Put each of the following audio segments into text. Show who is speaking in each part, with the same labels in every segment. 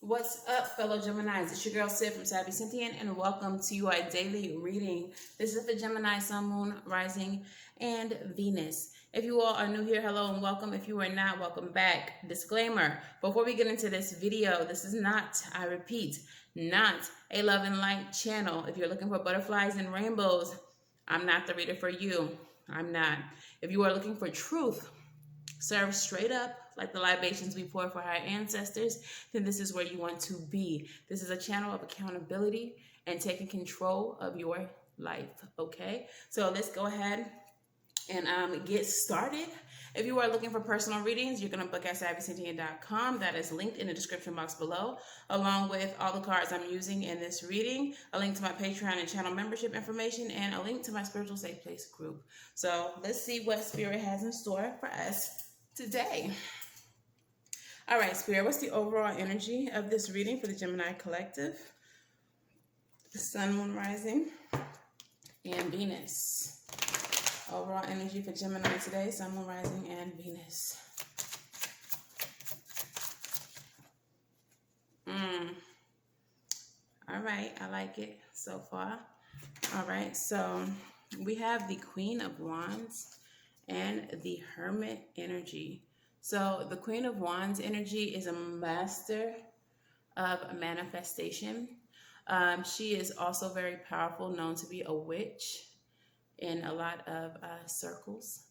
Speaker 1: What's up, fellow Geminis? It's your girl Sid from Savy, Sentient, and welcome to your daily reading. This is for Gemini, Sun, Moon, Rising, and Venus. If you all are new here, hello and welcome. If you are not, welcome back. Disclaimer, before we get into this video, this is not, I repeat, not a love and light channel. If you're looking for butterflies and rainbows, I'm not the reader for you. I'm not. If you are looking for truth, served straight up like the libations we pour for our ancestors, then this is where you want to be. This is a channel of accountability and taking control of your life, okay? So let's go ahead and get started. If you are looking for personal readings, you're going to book at SavySentient.com. That is linked in the description box below, along with all the cards I'm using in this reading, a link to my Patreon and channel membership information, and a link to my Spiritual Safe Place group. So let's see what Spirit has in store for us today. All right, Spirit, what's the overall energy of this reading for the Gemini collective? The Sun, Moon, Rising, and Venus. Overall energy for Gemini today, Sun, Moon, Rising, and Venus. All right, I like it so far. All right, so we have the Queen of Wands and the Hermit energy. So the Queen of Wands energy is a master of manifestation. She is also very powerful, known to be a witch in a lot of circles.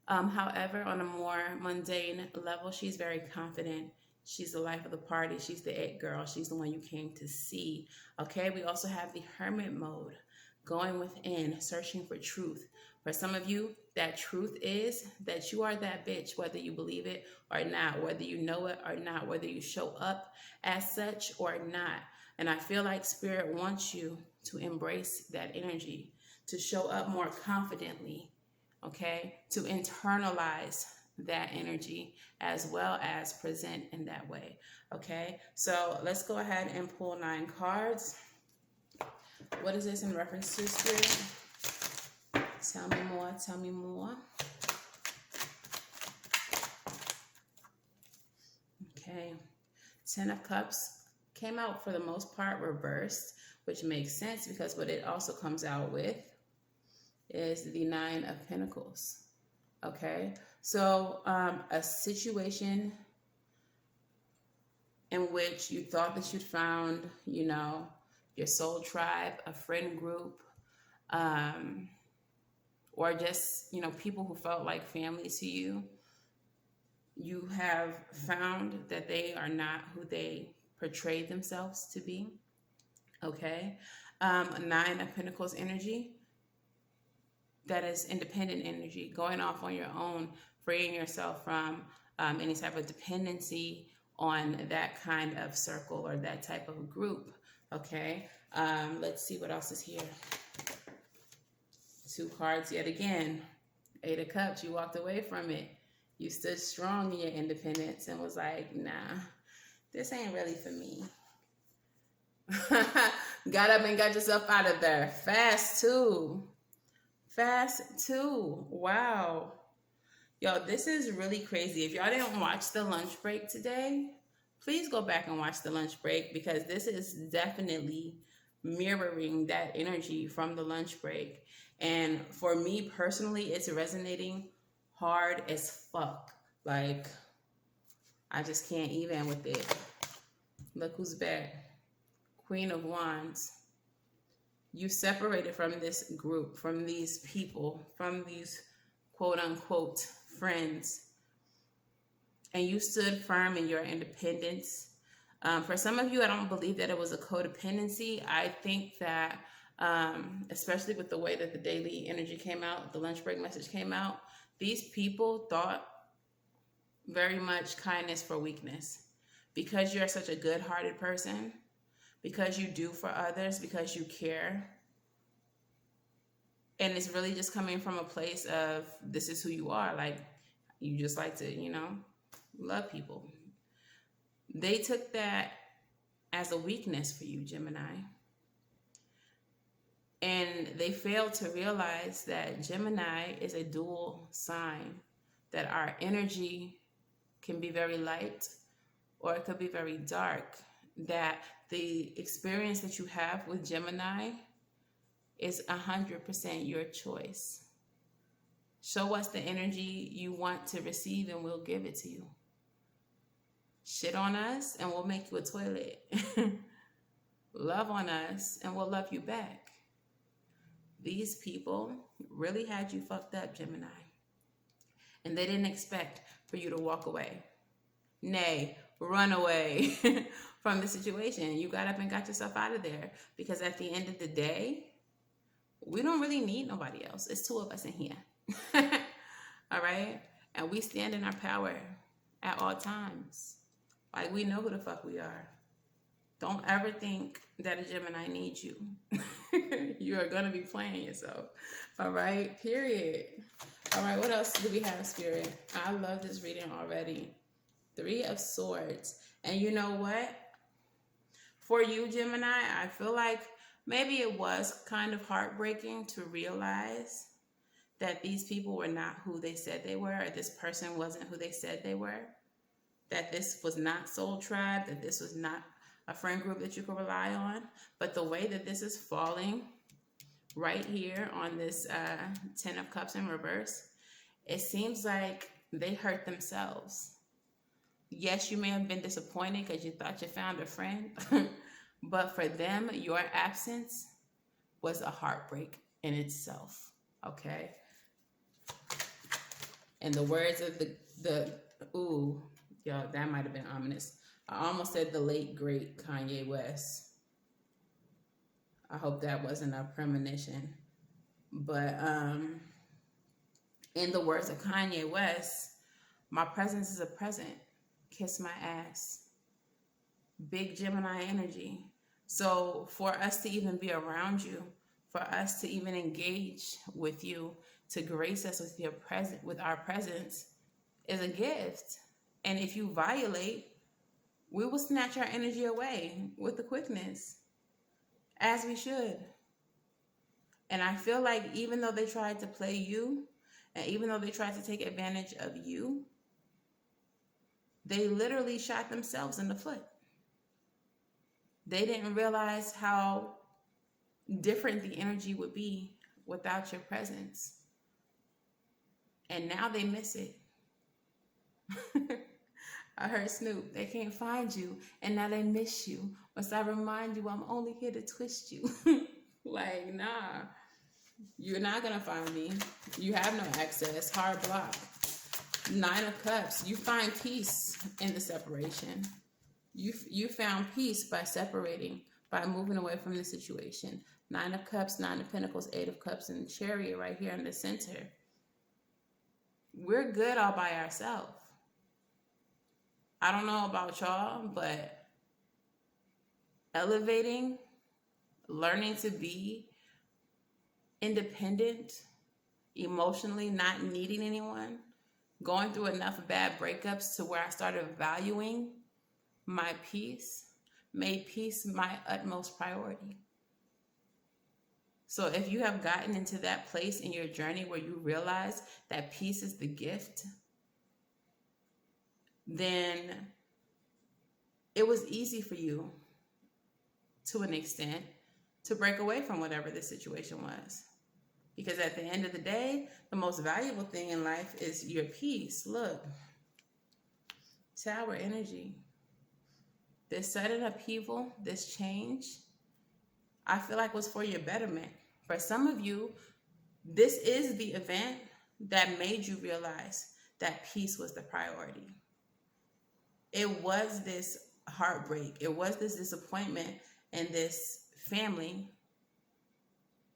Speaker 1: However, on a more mundane level, she's very confident. She's the life of the party. She's the it girl. She's the one you came to see. Okay, we also have the Hermit mode, going within, searching for truth. For some of you, that truth is that you are that bitch, whether you believe it or not, whether you know it or not, whether you show up as such or not. And I feel like Spirit wants you to embrace that energy, to show up more confidently, okay? To internalize that energy as well as present in that way, okay? So let's go ahead and pull 9 cards. What is this in reference to, Spirit? Tell me more, tell me more. Okay, 10 of Cups came out for the most part reversed, which makes sense because what it also comes out with is the 9 of Pentacles. Okay, so a situation in which you thought that you'd found, you know, your soul tribe, a friend group, or just, you know, people who felt like family to you, you have found that they are not who they portrayed themselves to be, okay? 9 of Pentacles energy, that is independent energy, going off on your own, freeing yourself from any type of dependency on that kind of circle or that type of group, okay? Let's see what else is here. 2 cards yet again. 8 of Cups, you walked away from it. You stood strong in your independence and was like, nah, this ain't really for me. Got up and got yourself out of there. Fast too. Fast too. Wow. Yo, this is really crazy. If y'all didn't watch the lunch break today, please go back and watch the lunch break because this is definitely mirroring that energy from the lunch break. And for me personally, it's resonating hard as fuck. Like, I just can't even with it. Look who's back. Queen of Wands. You separated from this group, from these people, from these quote unquote friends. And you stood firm in your independence. For some of you, I don't believe that it was a codependency. I think that especially with the way that the daily energy came out, the lunch break message came out, these people thought very much kindness for weakness. Because you're such a good-hearted person, because you do for others, because you care. And it's really just coming from a place of this is who you are. Like, you just like to, you know, love people. They took that as a weakness for you, Gemini. And they failed to realize that Gemini is a dual sign, that our energy can be very light or it could be very dark. that the experience that you have with Gemini is 100% your choice. Show us the energy you want to receive and we'll give it to you. Shit on us and we'll make you a toilet. Love on us and we'll love you back. These people really had you fucked up, Gemini. And they didn't expect for you to walk away. Nay, run away from the situation. You got up and got yourself out of there. Because at the end of the day, we don't really need nobody else. It's two of us in here. All right? And we stand in our power at all times. Like, we know who the fuck we are. Don't ever think that a Gemini needs you. You are going to be playing yourself. All right? Period. All right, what else do we have, Spirit? I love this reading already. 3 of Swords. And you know what? For you, Gemini, I feel like maybe it was kind of heartbreaking to realize that these people were not who they said they were, or this person wasn't who they said they were, that this was not soul tribe, that this was not a friend group that you could rely on. But the way that this is falling right here on this 10 of Cups in reverse, it seems like they hurt themselves. Yes, you may have been disappointed because you thought you found a friend, but for them, your absence was a heartbreak in itself, okay? In the words of ooh, yo, that might have been ominous. I almost said the late, great Kanye West. I hope that wasn't a premonition. But in the words of Kanye West, my presence is a present. Kiss my ass. Big Gemini energy. So for us to even be around you, for us to even engage with you, to grace us with with our presence is a gift. And if you violate, we will snatch our energy away with the quickness, as we should. And I feel like even though they tried to play you, and even though they tried to take advantage of you, they literally shot themselves in the foot. They didn't realize how different the energy would be without your presence. And now they miss it. I heard Snoop, they can't find you, and now they miss you. Must I remind you, I'm only here to twist you. Like, nah, you're not gonna find me. You have no access, hard block. 9 of Cups, you find peace in the separation. You found peace by separating, by moving away from the situation. 9 of Cups, 9 of Pentacles, 8 of Cups, and Chariot right here in the center. We're good all by ourselves. I don't know about y'all, but elevating, learning to be independent, emotionally not needing anyone, going through enough bad breakups to where I started valuing my peace, made peace my utmost priority. So if you have gotten into that place in your journey where you realize that peace is the gift, then it was easy for you, to an extent, to break away from whatever the situation was. Because at the end of the day, the most valuable thing in life is your peace. Look, Tower energy. This sudden upheaval, this change, I feel like was for your betterment. For some of you, this is the event that made you realize that peace was the priority. It was this heartbreak. It was this disappointment in this family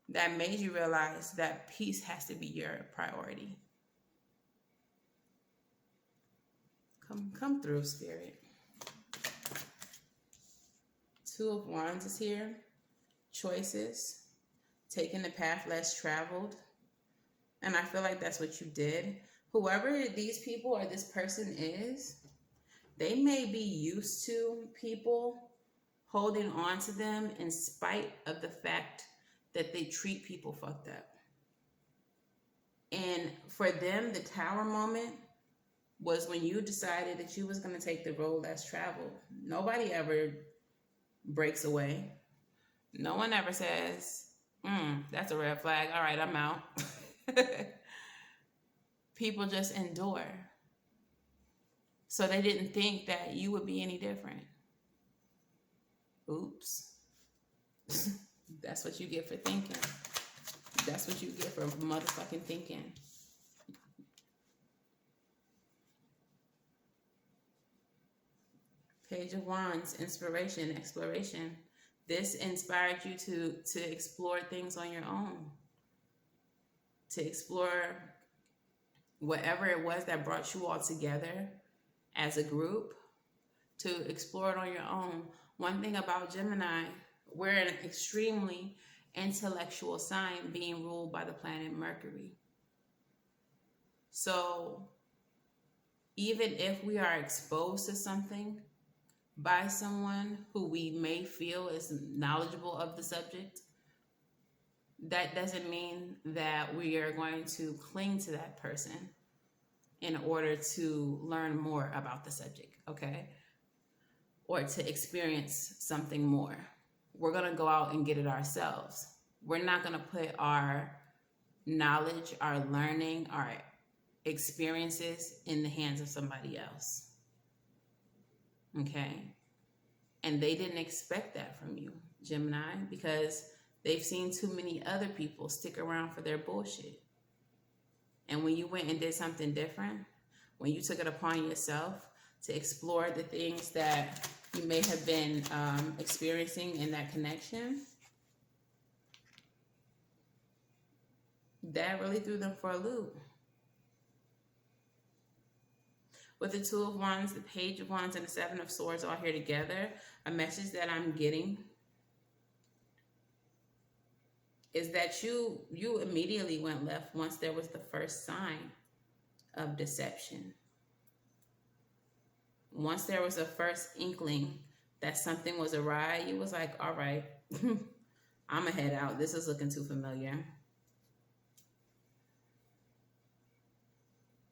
Speaker 1: that made you realize that peace has to be your priority. Come through, Spirit. 2 of Wands is here. Choices. Taking the path less traveled. And I feel like that's what you did. Whoever these people or this person is, they may be used to people holding on to them in spite of the fact that they treat people fucked up. And for them, the Tower moment was when you decided that you was going to take the road less traveled. Nobody ever breaks away. No one ever says, that's a red flag. All right, I'm out. People just endure. So they didn't think that you would be any different. Oops. That's what you get for thinking. That's what you get for motherfucking thinking. Page of Wands, inspiration, exploration. This inspired you to explore things on your own. To explore whatever it was that brought you all together as a group. To explore it on your own. One thing about Gemini, we're an extremely intellectual sign being ruled by the planet Mercury. So even if we are exposed to something by someone who we may feel is knowledgeable of the subject, that doesn't mean that we are going to cling to that person in order to learn more about the subject, okay? Or to experience something more. We're going to go out and get it ourselves. We're not going to put our knowledge, our learning, our experiences in the hands of somebody else. Okay? And they didn't expect that from you, Gemini, because they've seen too many other people stick around for their bullshit. And when you went and did something different, when you took it upon yourself to explore the things that you may have been experiencing in that connection, that really threw them for a loop. With the Two of Wands, the Page of Wands, and the Seven of Swords all here together, a message that I'm getting is that you immediately went left once there was the first sign of deception. Once there was a first inkling that something was awry, you was like, all right, I'm going to head out. This is looking too familiar.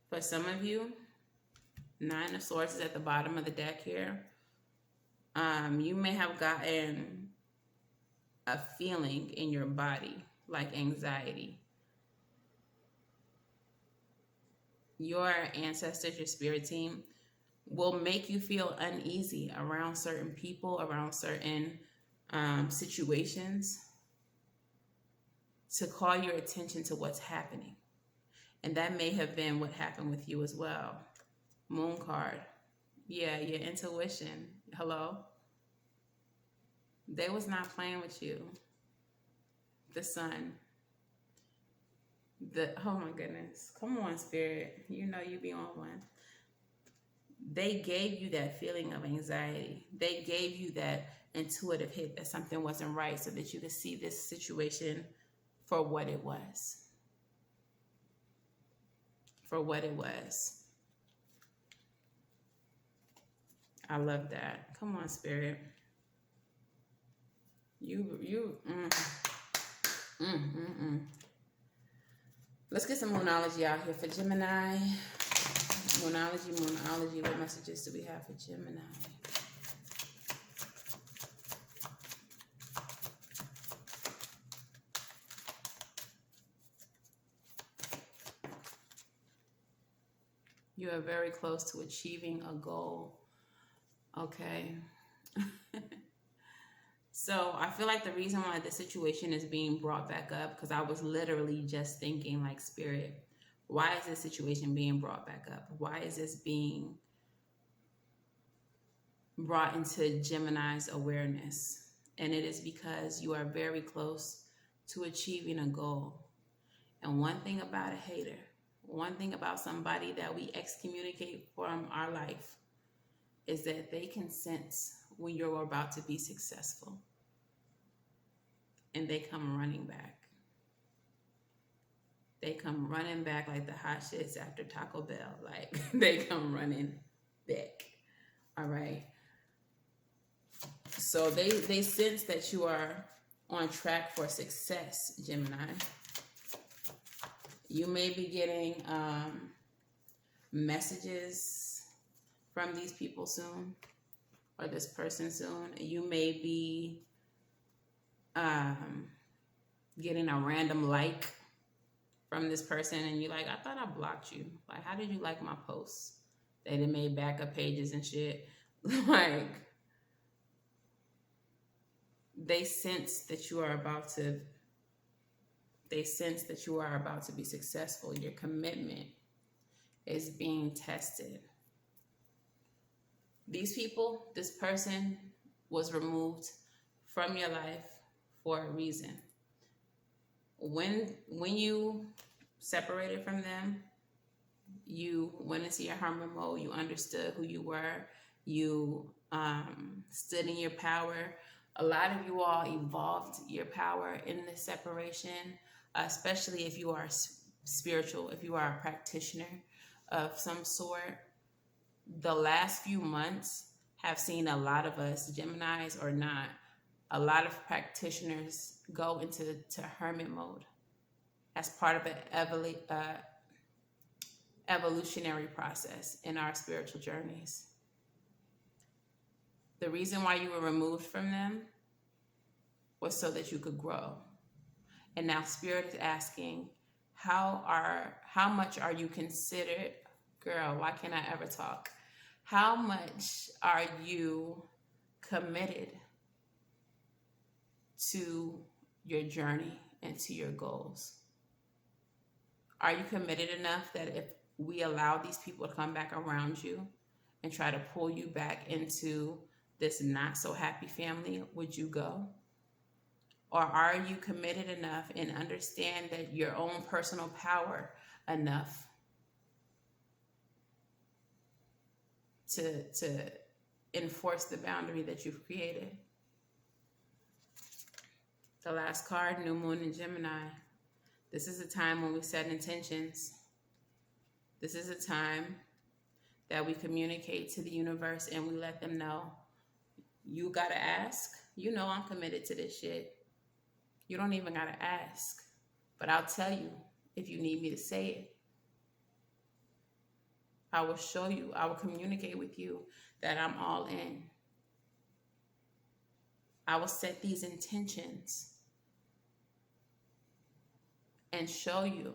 Speaker 1: For some of you, Nine of Swords is at the bottom of the deck here. You may have gotten a feeling in your body, like anxiety. Your ancestors, your spirit team, will make you feel uneasy around certain people, around certain situations, to call your attention to what's happening. And that may have been what happened with you as well. Moon card. Yeah, your intuition. Hello? They was not playing with you. The sun. Oh my goodness. Come on, Spirit. You know you be on one. They gave you that feeling of anxiety. They gave you that intuitive hit that something wasn't right so that you could see this situation for what it was. For what it was. I love that. Come on, Spirit. Let's get some moonology out here for Gemini. Moonology. What messages do we have for Gemini? You are very close to achieving a goal. Okay. So I feel like the reason why the situation is being brought back up, because I was literally just thinking like, Spirit, why is this situation being brought back up? Why is this being brought into Gemini's awareness? And it is because you are very close to achieving a goal. And one thing about a hater, one thing about somebody that we excommunicate from our life, is that they can sense when you're about to be successful. And they come running back. They come running back like the hot shits after Taco Bell. Like, they come running back. All right. So they sense that you are on track for success, Gemini. You may be getting messages from these people soon. or this person soon. You may be getting a random like from this person, and you're like, I thought I blocked you. Like, how did you like my posts? They done made backup pages and shit. Like, they sense that you are about to be successful. Your commitment is being tested. These people, this person was removed from your life for a reason. When you separated from them, you went into your hermit mode. You understood who you were. You stood in your power. A lot of you all evolved your power in this separation, especially if you are spiritual, if you are a practitioner of some sort. The last few months have seen a lot of us, Geminis or not, a lot of practitioners go into hermit mode as part of an evolutionary process in our spiritual journeys. The reason why you were removed from them was so that you could grow. And now Spirit is asking, how much are you considered, girl, why can't I ever talk? How much are you committed to your journey and to your goals? Are you committed enough that if we allow these people to come back around you and try to pull you back into this not so happy family, would you go? Or are you committed enough and understand that your own personal power enough to enforce the boundary that you've created? The last card, New Moon in Gemini. This is a time when we set intentions. This is a time that we communicate to the universe and we let them know, you gotta ask. You know I'm committed to this shit. You don't even gotta ask. But I'll tell you if you need me to say it. I will show you, I will communicate with you that I'm all in. I will set these intentions and show you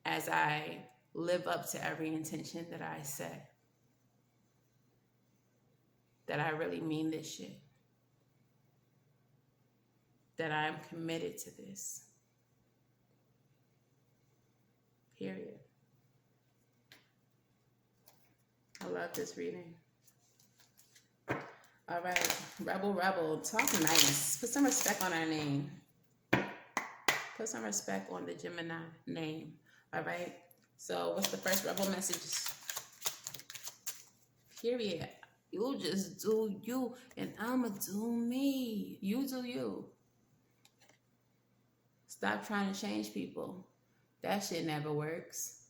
Speaker 1: as I live up to every intention that I set, that I really mean this shit, that I am committed to this. Period. I love this reading. All right, Rebel, talk nice. Put some respect on our name. Put some respect on the Gemini name. All right. So what's the first Rebel message? Period. You just do you, and I'ma do me. You do you. Stop trying to change people. That shit never works.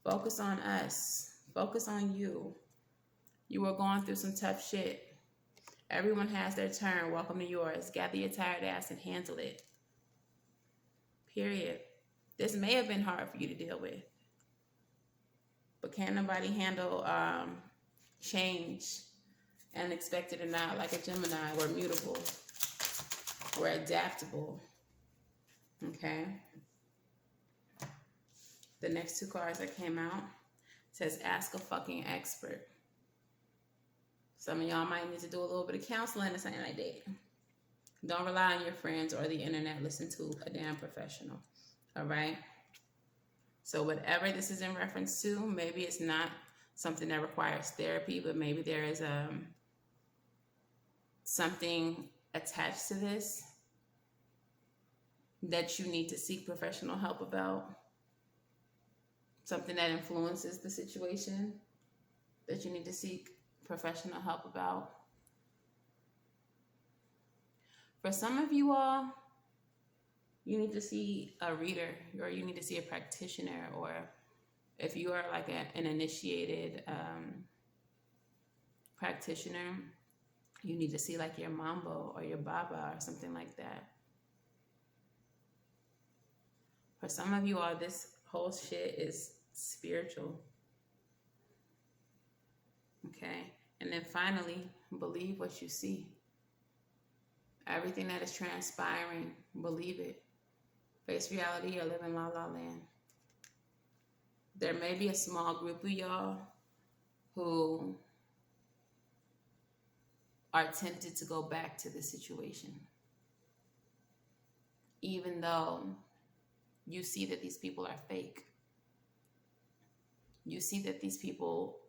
Speaker 1: Focus on us. Focus on you. You were going through some tough shit. Everyone has their turn. Welcome to yours. Gather your tired ass and handle it. Period. This may have been hard for you to deal with. But can't nobody handle change, unexpected or not, like a Gemini? We're mutable. We're adaptable. Okay? The next two cards that came out says, ask a fucking expert. Some of y'all might need to do a little bit of counseling or something like that. Don't rely on your friends or the internet. Listen to a damn professional. All right? So whatever this is in reference to, maybe it's not something that requires therapy, but maybe there is something attached to this that you need to seek professional help about. Something that influences the situation that you need to seek professional help about. For some of you all, you need to see a reader, or you need to see a practitioner, or if you are like an initiated practitioner, you need to see like your mambo or your baba or something like that. For some of you all, this whole shit is spiritual. Okay? And then finally, believe what you see. Everything that is transpiring, believe it. Face reality or live in la la land. There may be a small group of y'all who are tempted to go back to the situation, even though you see that these people are fake. You see that these people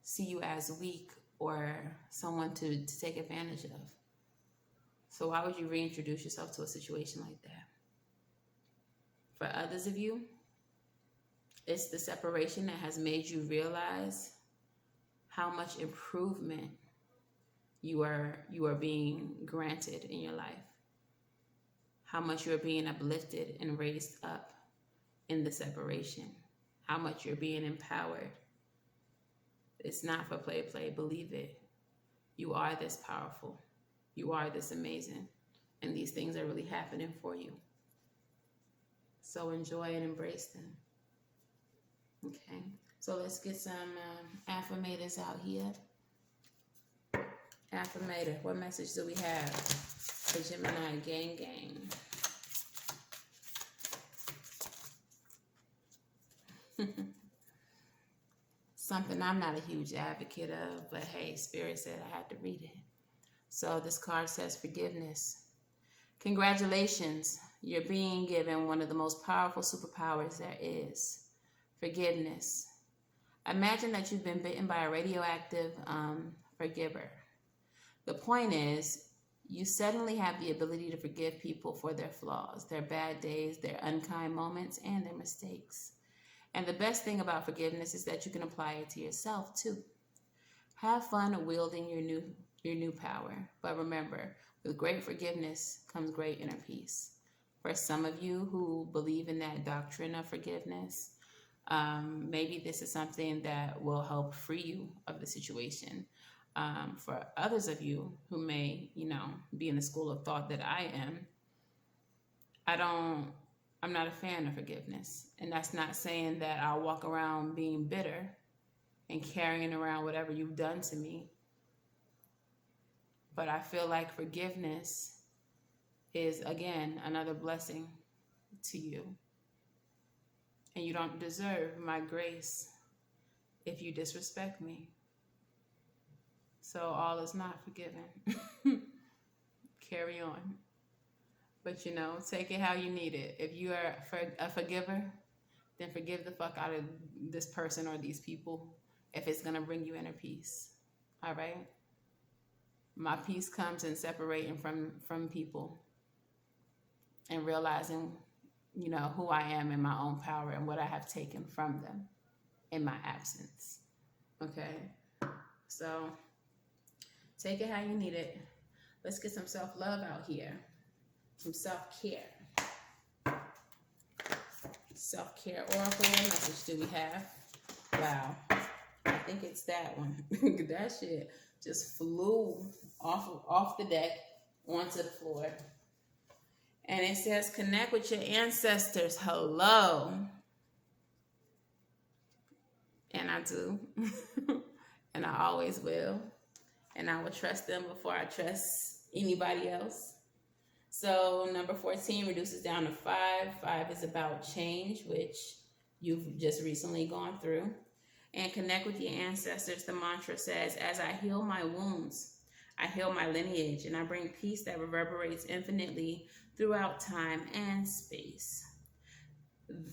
Speaker 1: see you as weak or someone to take advantage of. So why would you reintroduce yourself to a situation like that? For others of you, it's the separation that has made you realize how much improvement you are being granted in your life. How much you're being uplifted and raised up in the separation. How much you're being empowered. It's not for play. Believe it. You are this powerful. You are this amazing. And these things are really happening for you. So enjoy and embrace them. Okay. So let's get some affirmators out here. Affirmator, what message do we have for Gemini gang? Something I'm not a huge advocate of, but hey, Spirit said I had to read it. So this card says forgiveness. Congratulations, you're being given one of the most powerful superpowers there is. Forgiveness. Imagine that you've been bitten by a radioactive forgiver. The point is, you suddenly have the ability to forgive people for their flaws, their bad days, their unkind moments, and their mistakes. And the best thing about forgiveness is that you can apply it to yourself too. Have fun wielding your new power. But remember, with great forgiveness comes great inner peace. For some of you who believe in that doctrine of forgiveness, maybe this is something that will help free you of the situation. For others of you who may, be in the school of thought that I am, I'm not a fan of forgiveness. And that's not saying that I'll walk around being bitter and carrying around whatever you've done to me. But I feel like forgiveness is, again, another blessing to you. And you don't deserve my grace if you disrespect me. So all is not forgiven. Carry on. But take it how you need it. If you are a forgiver, then forgive the fuck out of this person or these people if it's going to bring you inner peace. All right? My peace comes in separating from people and realizing, who I am in my own power and what I have taken from them in my absence. Okay? So take it how you need it. Let's get some self-love out here. Some self-care. Self-care oracle. What message do we have? Wow. I think it's that one. That shit just flew off the deck onto the floor. And it says, connect with your ancestors. Hello. And I do. And I always will. And I will trust them before I trust anybody else. So number 14 reduces down to 5. 5 is about change, which you've just recently gone through. And connect with your ancestors. The mantra says, as I heal my wounds, I heal my lineage, and I bring peace that reverberates infinitely throughout time and space.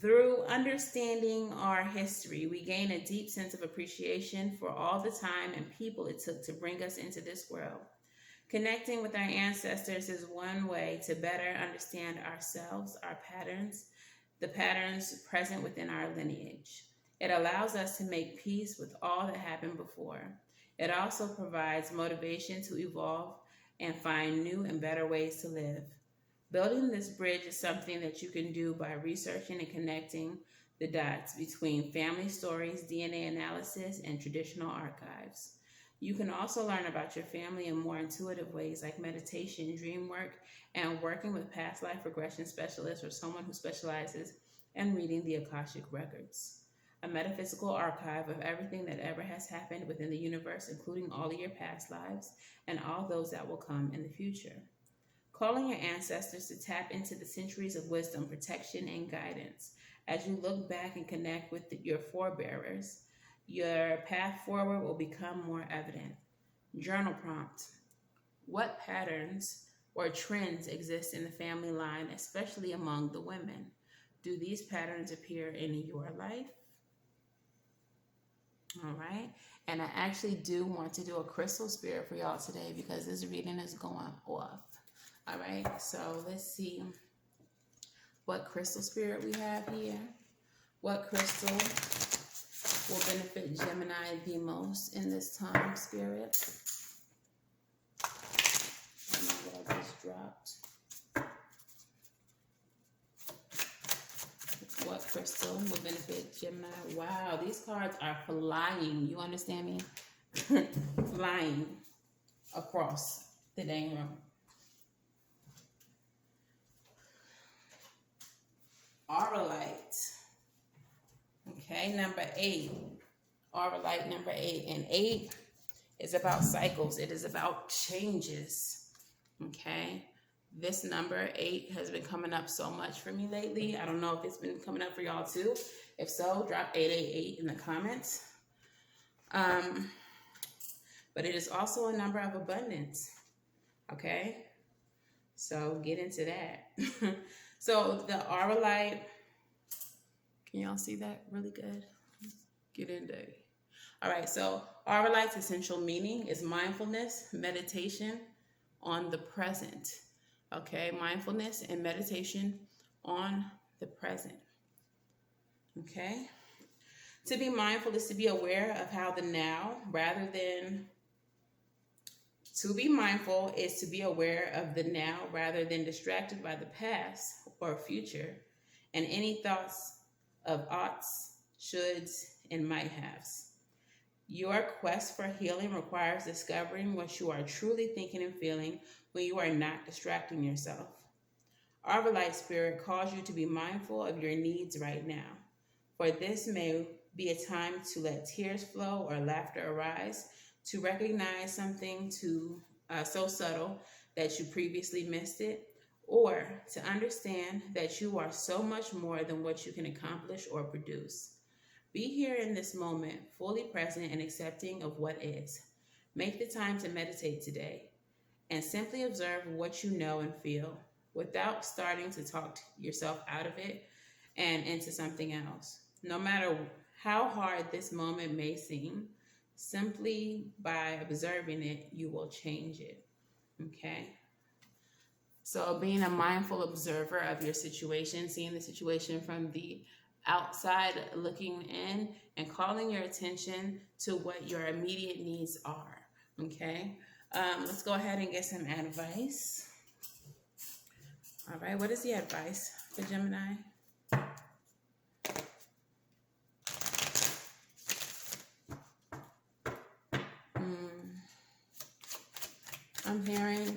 Speaker 1: Through understanding our history, we gain a deep sense of appreciation for all the time and people it took to bring us into this world. Connecting with our ancestors is one way to better understand ourselves, our patterns, the patterns present within our lineage. It allows us to make peace with all that happened before. It also provides motivation to evolve and find new and better ways to live. Building this bridge is something that you can do by researching and connecting the dots between family stories, DNA analysis, and traditional archives. You can also learn about your family in more intuitive ways like meditation, dream work, and working with past life regression specialists or someone who specializes in reading the Akashic records. a metaphysical archive of everything that ever has happened within the universe, including all of your past lives and all those that will come in the future. Calling your ancestors to tap into the centuries of wisdom, protection, and guidance. As you look back and connect with your forebearers, your path forward will become more evident. Journal prompt. What patterns or trends exist in the family line, especially among the women? Do these patterns appear in your life? All right. And I actually do want to do a crystal spirit for y'all today because this reading is going off. All right. So let's see what crystal spirit we have here. What crystal will benefit Gemini the most in this time, spirit? I know what I just dropped. What crystal will benefit Gemini? Wow, these cards are flying. You understand me? Flying across the dang room. Auralite. Okay, number 8. Auralite number 8. And 8 is about cycles. It is about changes. Okay. This number 8 has been coming up so much for me lately. I don't know if it's been coming up for y'all too. If so, drop 888 in the comments. But it is also a number of abundance. Okay? So get into that. So the Auralite, can y'all see that really good? Get in there. All right, so Auralite's essential meaning is mindfulness, meditation on the present. Okay, mindfulness and meditation on the present. Okay, to be mindful is to be aware of how the now, rather than to be mindful is to be aware of the now rather than distracted by the past or future and any thoughts of oughts, shoulds, and might haves. Your quest for healing requires discovering what you are truly thinking and feeling when you are not distracting yourself. Auralite spirit calls you to be mindful of your needs right now, for this may be a time to let tears flow or laughter arise, to recognize something so subtle that you previously missed it, or to understand that you are so much more than what you can accomplish or produce. Be here in this moment, fully present and accepting of what is. Make the time to meditate today and simply observe what you know and feel without starting to talk yourself out of it and into something else. No matter how hard this moment may seem, simply by observing it, you will change it. Okay? So being a mindful observer of your situation, seeing the situation from the outside looking in and calling your attention to what your immediate needs are. Okay? Let's go ahead and get some advice. All right, what is the advice for Gemini? I'm hearing,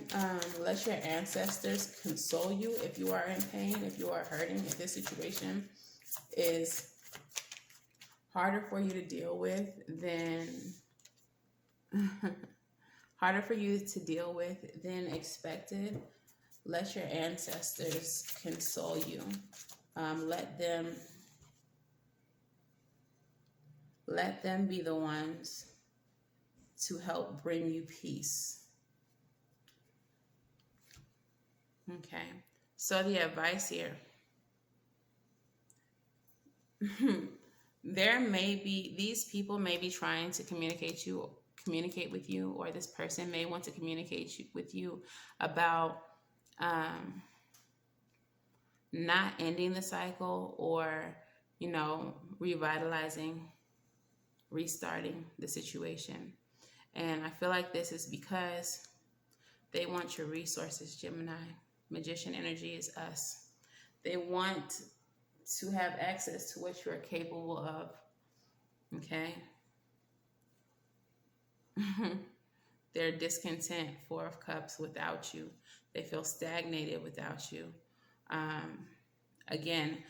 Speaker 1: let your ancestors console you if you are in pain, if you are hurting, if this situation is harder for you to deal with than expected. Let your ancestors console you. Let them be the ones to help bring you peace. Okay, so the advice here. These people may be trying to communicate with you, or this person may want to communicate with you about not ending the cycle or, revitalizing, restarting the situation. And I feel like this is because they want your resources, Gemini. Magician energy is us. They want to have access to what you're capable of. Okay? They're discontent, 4 of Cups, without you. They feel stagnated without you. Again,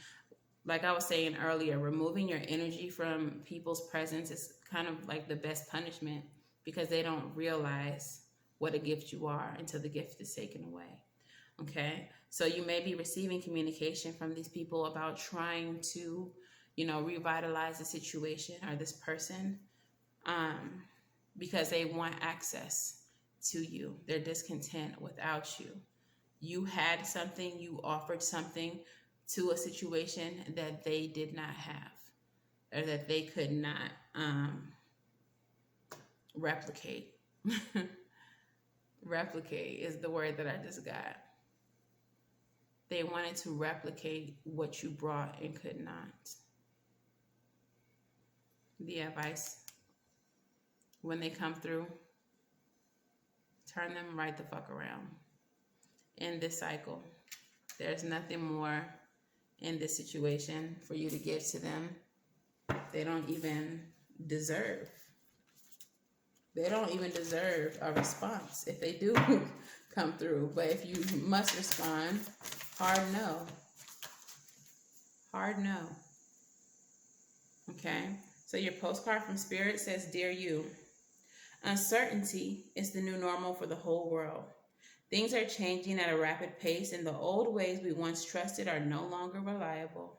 Speaker 1: like I was saying earlier, removing your energy from people's presence is kind of like the best punishment, because they don't realize what a gift you are until the gift is taken away. Okay, so you may be receiving communication from these people about trying to, revitalize the situation or this person, because they want access to you. They're discontent without you. You had something, you offered something to a situation that they did not have, or that they could not replicate. Replicate is the word that I just got. They wanted to replicate what you brought and could not. The advice, when they come through, turn them right the fuck around. In this cycle, there's nothing more in this situation for you to give to them. They don't even deserve. They don't even deserve a response if they do come through. But if you must respond, hard no. Hard no. Okay? So your postcard from Spirit says, Dear you, uncertainty is the new normal for the whole world. Things are changing at a rapid pace, and the old ways we once trusted are no longer reliable.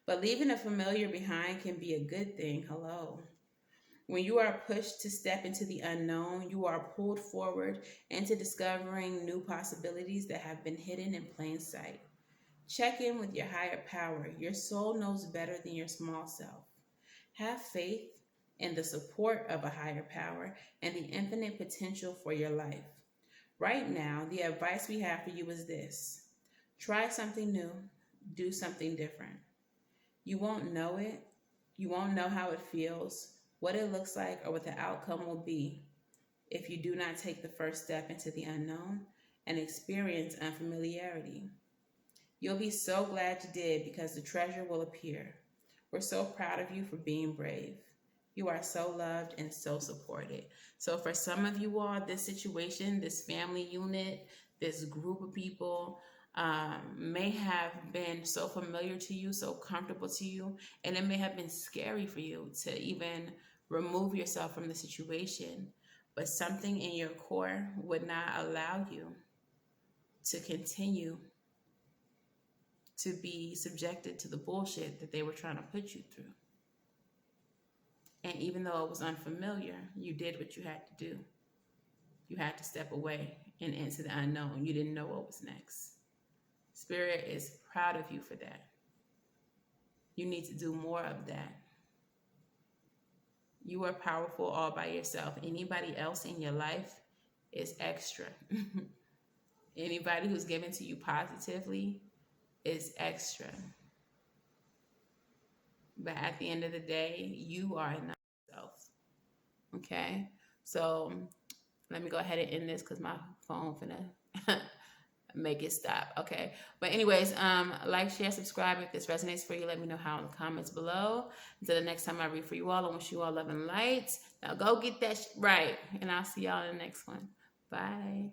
Speaker 1: But leaving a familiar behind can be a good thing. Hello. When you are pushed to step into the unknown, you are pulled forward into discovering new possibilities that have been hidden in plain sight. Check in with your higher power. Your soul knows better than your small self. Have faith in the support of a higher power and the infinite potential for your life. Right now, the advice we have for you is this. Try something new. Do something different. You won't know it. You won't know how it feels, what it looks like, or what the outcome will be if you do not take the first step into the unknown and experience unfamiliarity. You'll be so glad you did, because the treasure will appear. We're so proud of you for being brave. You are so loved and so supported. So for some of you all, this situation, this family unit, this group of people may have been so familiar to you, so comfortable to you, and it may have been scary for you to even remove yourself from the situation. But something in your core would not allow you to continue to be subjected to the bullshit that they were trying to put you through. And even though it was unfamiliar, you did what you had to do. You had to step away and into the unknown. You didn't know what was next. Spirit is proud of you for that. You need to do more of that. You are powerful all by yourself. Anybody else in your life is extra. Anybody who's given to you positively is extra. But at the end of the day, you are enough yourself. Okay? So let me go ahead and end this, because my phone finna make it stop. Okay. But anyways, like, share, subscribe. If this resonates for you, let me know how in the comments below. Until the next time I read for you all, I wish you all love and light. Now go get that right. And I'll see y'all in the next one. Bye.